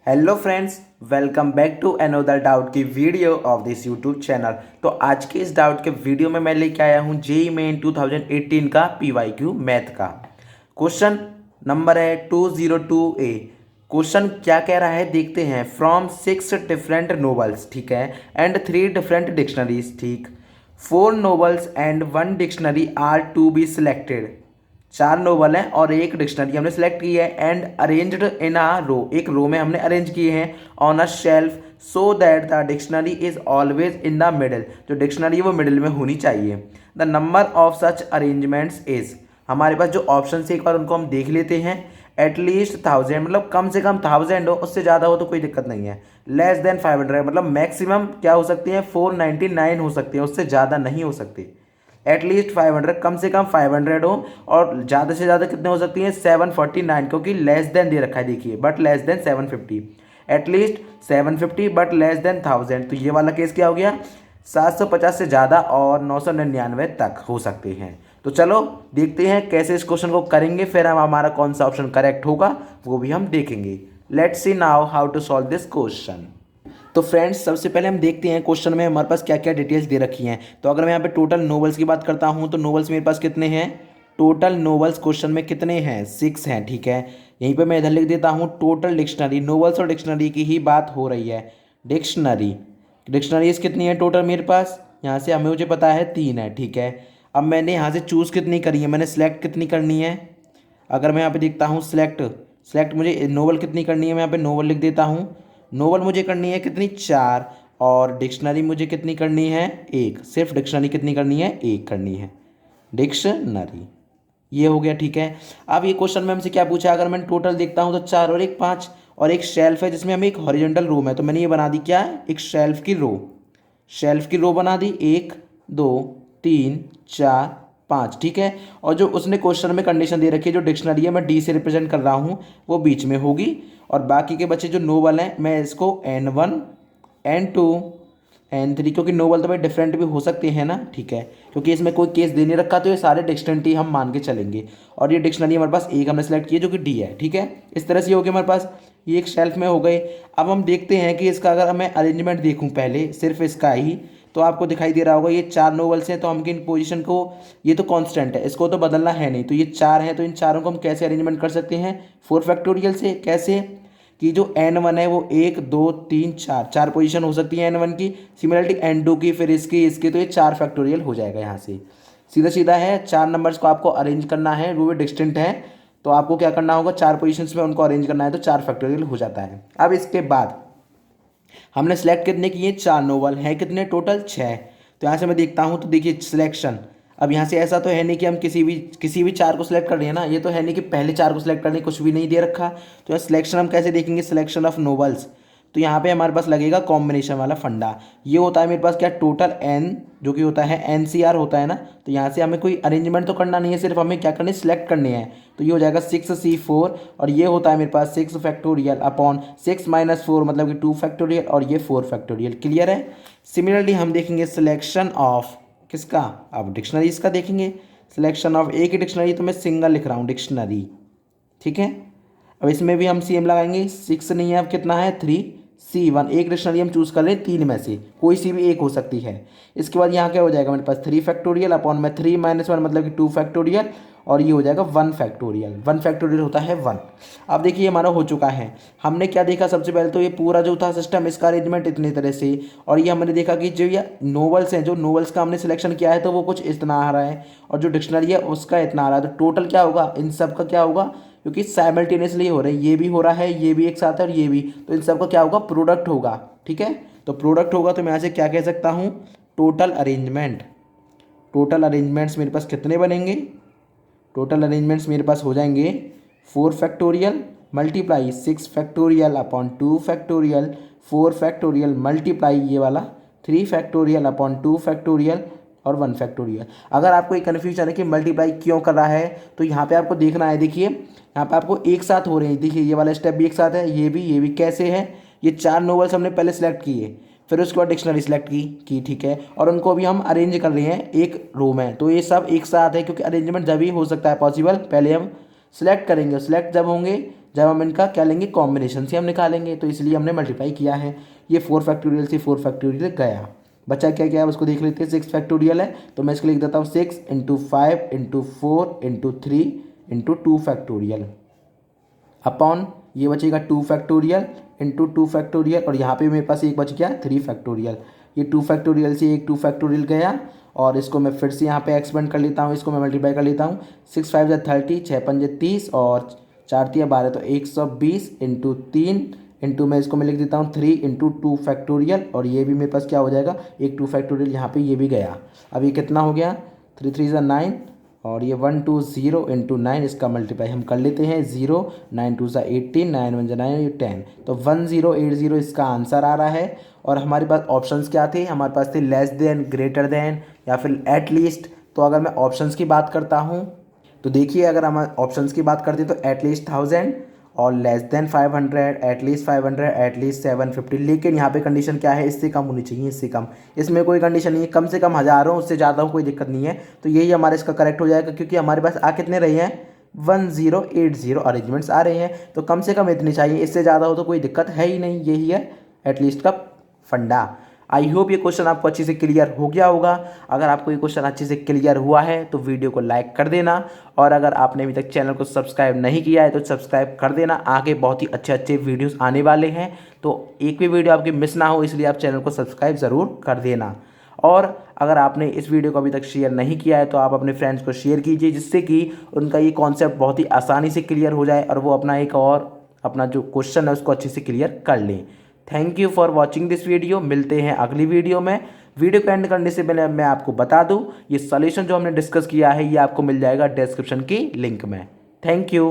Hello friends, welcome back to another doubt की video of this YouTube channel. तो आज के इस डाउट के वीडियो में मैं लेके आया हूँ जेईई मेन 2018 का पीवाईक्यू मैथ का क्वेश्चन नंबर है 202A। क्वेश्चन क्या कह रहा है देखते हैं। फ्रॉम 6 डिफरेंट नोवेल्स, ठीक है, एंड 3 डिफरेंट डिक्शनरीज, ठीक, 4 novels and 1 dictionary are to be selected. 4 novel हैं और एक डिक्शनरी हमने सेलेक्ट की है एंड अरेंज्ड इन अ रो, एक रो में हमने अरेंज किए हैं on a shelf so that the dictionary is always in the middle. जो डिक्शनरी है वो मिडिल में होनी चाहिए। The number of such arrangements is, हमारे पास जो ऑप्शन है एक बार उनको हम देख लेते हैं। एटलीस्ट 1000, मतलब कम से कम 1000 हो, उससे ज़्यादा हो तो कोई दिक्कत नहीं है। लेस देन 500, मतलब मैक्सिमम क्या हो सकती है 499 हो सकती है, उससे ज़्यादा नहीं हो सकती। एटलीस्ट 500, कम से कम 500 हो, और ज़्यादा से ज़्यादा कितने हो सकती हैं 749, क्योंकि लेस देन दे रखा है देखिए, but less than 750। At least 750 but less than 1000, तो ये वाला केस क्या हो गया 750 से ज़्यादा और 999 तक हो सकते हैं। तो चलो देखते हैं कैसे इस क्वेश्चन को करेंगे, फिर हम हमारा कौन सा ऑप्शन करेक्ट होगा वो भी हम देखेंगे। Let's see now how to solve this question. तो फ्रेंड्स सबसे पहले हम देखते हैं क्वेश्चन में हमारे पास क्या क्या डिटेल्स दे रखी हैं। तो अगर मैं यहाँ पे टोटल नोवेल्स की बात करता हूँ तो नोवेल्स मेरे पास कितने हैं, टोटल नोवेल्स क्वेश्चन में कितने हैं 6 हैं, ठीक है। यहीं पे मैं इधर लिख देता हूँ टोटल डिक्शनरी, नोवेल्स और डिक्शनरी की ही बात हो रही है। डिक्शनरी डिक्शनरीज कितनी है टोटल मेरे पास, यहाँ से हमें मुझे पता है 3 है, ठीक है। अब मैंने यहाँ से चूज़ कितनी करी है, मैंने सेलेक्ट कितनी करनी है। अगर मैं यहाँ पे देखता हूँ सेलेक्ट सेलेक्ट मुझे नोवेल कितनी करनी है, मैं यहाँ पे नोवेल लिख देता हूँ। नोवेल मुझे करनी है कितनी 4, और डिक्शनरी मुझे कितनी करनी है 1, सिर्फ डिक्शनरी कितनी करनी है 1 करनी है डिक्शनरी। ये हो गया, ठीक है। अब ये क्वेश्चन में हमसे क्या पूछा, अगर मैं टोटल देखता हूँ तो 4 और 1 5, और एक शेल्फ है जिसमें हमें एक हॉरिजॉन्टल रूम है, तो मैंने ये बना दी क्या है एक शेल्फ की रो। शेल्फ की रो बना दी 1 2 3 4 5, ठीक है। और जो उसने क्वेश्चन में कंडीशन दे रखी है, जो डिक्शनरी है मैं डी से रिप्रेजेंट कर रहा हूँ, वो बीच में होगी। और बाकी के बच्चे जो नोवेल हैं मैं इसको N1 N2 N3, क्योंकि नोवेल तो भाई डिफरेंट भी हो सकते हैं ना, ठीक है, क्योंकि इसमें कोई केस दे नहीं रखा तो ये सारे डिक्शनरी हम मान के चलेंगे। और ये डिक्शनरी हमारे पास एक हमने सेलेक्ट की है जो कि डी है, ठीक है। इस तरह से ये हो गया हमारे पास, ये एक शेल्फ में हो गए। अब हम देखते हैं कि इसका अगर मैं अरेंजमेंट देखूँ पहले सिर्फ इसका ही, तो आपको दिखाई दे रहा होगा ये 4 नोवेल्स हैं, तो हम इन पोजीशन को, ये तो कांस्टेंट है, इसको तो बदलना है नहीं, तो ये 4 हैं, तो इन चारों को हम कैसे अरेंजमेंट कर सकते हैं 4 फैक्टोरियल से। कैसे कि जो N1 है वो 1 2 3 4 4 पोजीशन हो सकती है N1 की, सिमिलरली N2 की, फिर इसकी इसकी, तो ये 4 फैक्टोरियल हो जाएगा। यहाँ से सीधा सीधा है, 4 नंबर्स को आपको अरेंज करना है, वो भी डिस्टिंक्ट है, तो आपको क्या करना होगा 4 पोजीशंस में उनको अरेंज करना है, तो 4 फैक्टोरियल हो जाता है। अब इसके बाद हमने सेलेक्ट कितने किए 4 नोवेल हैं, कितने टोटल 6। तो यहाँ से मैं देखता हूँ तो देखिए सिलेक्शन, अब यहाँ से ऐसा तो है नहीं कि हम किसी भी 4 को सिलेक्ट कर रहे हैं ना, ये तो है नहीं कि पहले 4 को सिलेक्ट करने कुछ भी नहीं दे रखा। तो यहाँ सिलेक्शन हम कैसे देखेंगे, सिलेक्शन ऑफ नोवेल्स, तो यहाँ पे हमारे पास लगेगा कॉम्बिनेशन वाला फंडा। ये होता है मेरे पास क्या टोटल n, जो कि होता है NCR होता है ना, तो यहाँ से हमें कोई अरेंजमेंट तो करना नहीं है, सिर्फ हमें क्या करनी सिलेक्ट करने हैं। तो ये हो जाएगा 6C4, और ये होता है मेरे पास 6 फैक्टोरियल अपॉन 6 - 4, मतलब कि 2 फैक्टोरियल, और ये 4 फैक्टोरियल। क्लियर है। सिमिलरली हम देखेंगे सिलेक्शन ऑफ किसका, अब डिक्शनरी इसका देखेंगे। सिलेक्शन ऑफ एक ही डिक्शनरी, तो मैं सिंगल लिख रहा हूँ डिक्शनरी, ठीक है। अब इसमें भी हम सेम लगाएंगे, 6 नहीं है, अब कितना है 3C1, एक डिक्शनरी हम चूज़ कर लें 3 में से, कोई सी भी एक हो सकती है। इसके बाद यहाँ क्या हो जाएगा मेरे पास 3 फैक्टोरियल अपॉन में 3 - 1, मतलब कि 2 फैक्टोरियल, और ये हो जाएगा 1 फैक्टोरियल। 1 फैक्टोरियल होता है 1। अब देखिए हमारा हो चुका है। हमने क्या देखा, सबसे पहले तो ये पूरा जो था सिस्टम, इसका अरेंजमेंट इतनी तरह से, और ये हमने देखा कि जो ये नोवेल्स हैं, जो नोवेल्स का हमने सिलेक्शन किया है तो वो कुछ इतना आ रहा है, और जो डिक्शनरी है उसका इतना आ रहा है। तो टोटल क्या होगा इन सब का, क्या होगा, क्योंकि साइमल्टेनियसली हो रहे हैं, ये भी हो रहा है, ये भी एक साथ है, और ये भी, तो इन सबका क्या होगा प्रोडक्ट होगा, ठीक है। तो प्रोडक्ट होगा, तो मैं यहाँ से क्या कह सकता हूँ टोटल अरेंजमेंट। टोटल अरेंजमेंट्स मेरे पास कितने बनेंगे, टोटल अरेंजमेंट्स मेरे पास हो जाएंगे 4 factorial multiply 6 factorial upon 2 factorial, 4 factorial multiply ये वाला 3 फैक्टोरियल अपॉन 2 फैक्टोरियल, और 1 फैक्टोरियल। अगर आपको एक कन्फ्यूजन है कि मल्टीप्लाई क्यों कर रहा है, तो यहाँ पे आपको देखना है, देखिए यहाँ पे आपको एक साथ हो रहे हैं, देखिए ये वाला स्टेप भी एक साथ है, ये भी कैसे है, ये 4 नोवेल्स हमने पहले सेलेक्ट किए, फिर उसके बाद डिक्शनरी सेलेक्ट की ठीक है, और उनको अभी हम अरेंज कर रहे हैं एक रो में, तो ये सब एक साथ है, क्योंकि अरेंजमेंट जब ही हो सकता है पॉसिबल, पहले हम सिलेक्ट करेंगे, सिलेक्ट जब होंगे जब हम इनका क्या लेंगे, कॉम्बिनेशन से हम निकालेंगे, तो इसलिए हमने मल्टीप्लाई किया है। ये 4 फैक्टोरियल से 4 फैक्टोरियल गया, बचा क्या क्या है उसको देख लेते हैं। 6 फैक्टोरियल है, तो मैं इसको लिख देता हूँ 6 into 5 into 4 into 3 into 2 factorial upon ये बचेगा 2 फैक्टोरियल इंटू 2 फैक्टोरियल, और यहाँ पे मेरे पास एक बच गया 3 फैक्टोरियल। ये 2 फैक्टोरियल से एक 2 फैक्टोरियल गया, और इसको मैं फिर से यहाँ पे एक्सपेंड कर लेता हूँ, इसको मैं मल्टीप्लाई कर लेता हूँ। 6 5 जा 30, 6 5 जा 30 और 4 3 12, तो 120 इंटू 3 इंटू मैं इसको मैं लिख देता हूँ 3 इंटू 2 फैक्टोरियल, और ये भी मेरे पास क्या हो जाएगा, एक 2 फैक्टोरियल यहाँ पे ये भी गया। अब ये कितना हो गया, 3 3 जा 9, और ये 1 2 0 इंटू 9, इसका मल्टीप्लाई हम कर लेते हैं 0, 9 2 सा 18, 9 1 जा 9, ये 10, तो 1080 इसका आंसर आ रहा है। और हमारे पास ऑप्शंस क्या थे, हमारे पास थे लेस देन, ग्रेटर देन या फिर एट लीस्ट। तो अगर मैं ऑप्शंस की बात करता हूँ तो देखिए, अगर हम ऑप्शंस की बात करते हैं तो एटलीस्ट 1000 और लेस देन 500, एटलीस्ट 500, एटलीस्ट 750। लेकिन यहाँ पे कंडीशन क्या है, इससे कम होनी चाहिए, इससे कम। इसमें कोई कंडीशन नहीं है, कम से कम 1000 हो, उससे ज़्यादा हो कोई दिक्कत नहीं है। तो यही हमारा इसका करेक्ट हो जाएगा, क्योंकि हमारे पास आ कितने रहे हैं, 1080 अरेंजमेंट्स आ रहे हैं, तो कम से कम इतनी चाहिए, इससे ज़्यादा हो तो कोई दिक्कत है ही नहीं। यही है एटलीस्ट का फंडा। आई होप ये क्वेश्चन आपको अच्छे से क्लियर हो गया होगा। अगर आपको ये क्वेश्चन अच्छे से क्लियर हुआ है तो वीडियो को लाइक कर देना, और अगर आपने अभी तक चैनल को सब्सक्राइब नहीं किया है तो सब्सक्राइब कर देना। आगे बहुत ही अच्छे अच्छे वीडियोस आने वाले हैं, तो एक भी वीडियो आपकी मिस ना हो, इसलिए आप चैनल को सब्सक्राइब ज़रूर कर देना। और अगर आपने इस वीडियो को अभी तक शेयर नहीं किया है तो आप अपने फ्रेंड्स को शेयर कीजिए, जिससे कि उनका ये कॉन्सेप्ट बहुत ही आसानी से क्लियर हो जाए और वो अपना जो क्वेश्चन है उसको अच्छे से क्लियर कर लें। Thank you for watching this video. मिलते हैं अगली वीडियो में। वीडियो को एंड करने से पहले मैं आपको बता दूं, ये सॉल्यूशन जो हमने डिस्कस किया है ये आपको मिल जाएगा डिस्क्रिप्शन की लिंक में। Thank you.